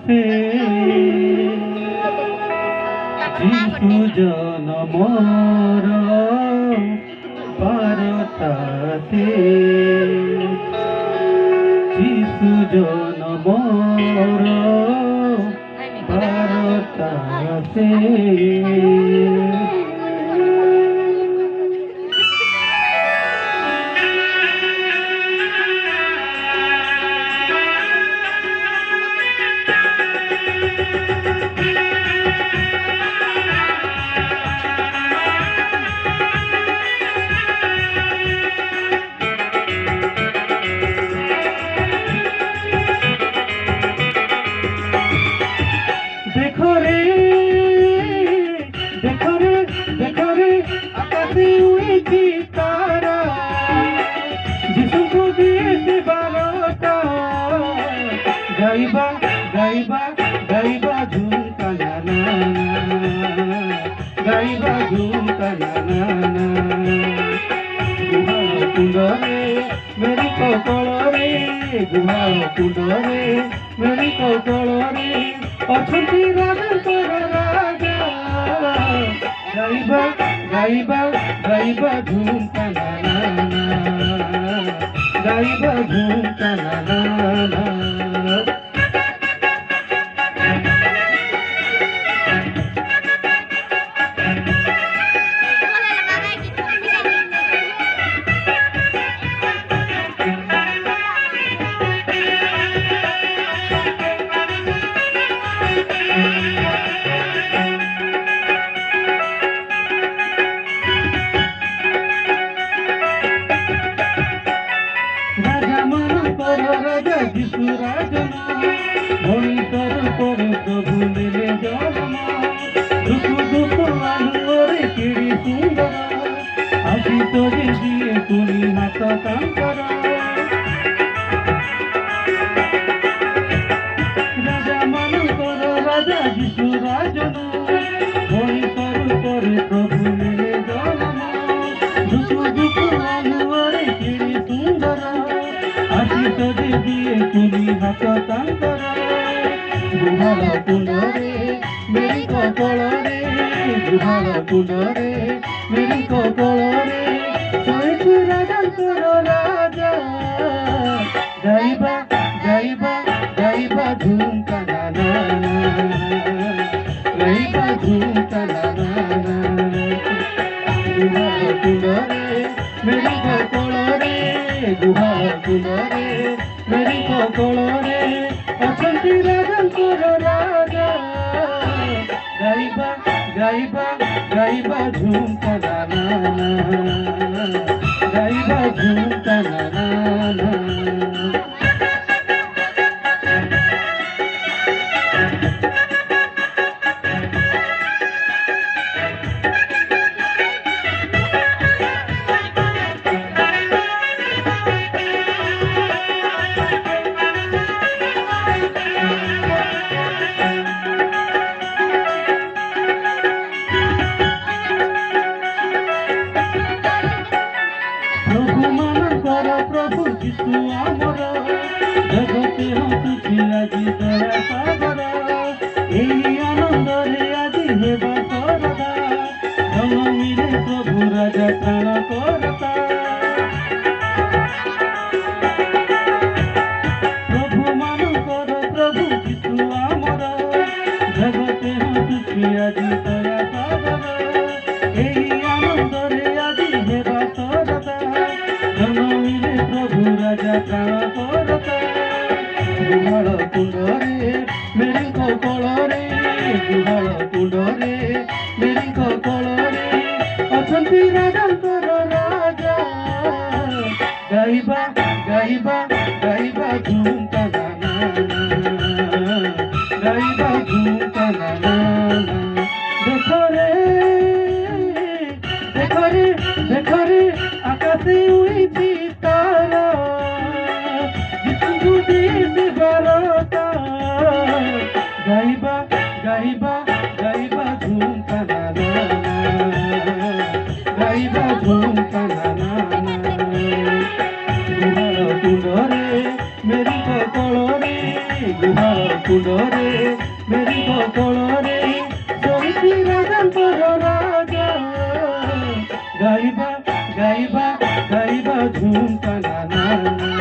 से যিশু জনমর বারতাতে যিশু জনমর বারতাতে देखो रे देखो रे देखो रे आकाशे उड़ेছি तारा যিশু को দিয়েছে বারতা গাইবা গাইবা গাইবা ঝুমকা না না গাইবা ঝুমকা না না গুহাଳ କୁଣ୍ଡରେ ମେରି କକଳରେ ଗୁହାଳ କୁଣ୍ଡରେ ମେରି କକଳରେ ଅଛନ୍ତି ରାଜାଙ୍କର ରାଜା ଗାଇବା ଗାଇବା ଗାଇବା ଝୁମକା ନା ନା ଗାଇବା ଝୁମକା ନା ନା রাজা যিশু রাজনা মনিতর করে প্রভু নেলে জন্ম দুঃখ দুঃখ আলুরে কিড়ি সুন্দর আসি তো দিয়ে তুমি হাত কাঙ্কর রাজা মানকর রাজা যিশু রাজনা মনিতর করে প্রভু নেলে জন্ম দুঃখ দুঃখ আলুরে কিড়ি সুন্দর আশিস দিয়ে তুমি হাত তাঙ্কর গুহাଳ কুণ্ডରେ ମେରି କକଳରେ ଗୁହାଳ କୁଣ୍ଡରେ ମେରି କକଳରେ ଶୋଇଛି ରାଜାଙ୍କର ରାଜା ଗାଇବା ଗାଇବା ଗାଇବା ଝୁମକା ନା ନା ଗାଇବା ଝୁମକା ନା ନା ଗୁହାଳ କୁଣ୍ଡରେ ମେରି କକଳରେ ଗୁହାଳ କୁଣ୍ଡରେ ମେରି କକଳରେ ଅଛନ୍ତି ରାଜାଙ୍କର ରାଜା ଗାଇବା ଗାଇବା ଗାଇବା ଝୁମକା ନା ନା ଗାଇବା ଝୁମକା ନା ନା प्रभु যিশু আমার জগতে হসুছি আজি দয়া সাগর এই আনন্দরে আজি হেবা সরদা জনমিলে প্রভু রাজা প্রাণ করতা প্রভু মানকর প্রভু যিশু আমার জগতে হসুছি আজি দয়া সাগর এই আনন্দরে আজি হেবা সরদা জনমিলে প্রভু রাজা প্রাণ করতা গুহাଳ কুণ্ডରେ ମେରି କକଳରେ ଗୁହାଳ କୁଣ୍ଡରେ ମେରି କକଳରେ ଅଛନ୍ତି ରାଜାଙ୍କର ରାଜା ଗାଇବା ଗାଇବା ଗାଇବା ଝୁମକା ନା ନା ଗାଇବା ଝୁମକା ନା ନା ଦେଖ ରେ ଦେଖ ରେ আকাশে উড়েছি তারা যিশু দিয়েছে বারতা গাইবা গাইবা গাইবা ঝুমকা না না গাইবা ঝুমকা না না গুহাଳ কুଣ୍ଡରେ ମେରି କକଳରେ ଗୁହାଳ କୁଣ୍ଡରେ ମେରି ବଦଳରେ ଶୋଇଛି ରାଜାଙ୍କର ରାଜା ଗାଇବା ଗାଇବା ଗାଇବା ଝୁମକା ନା ନା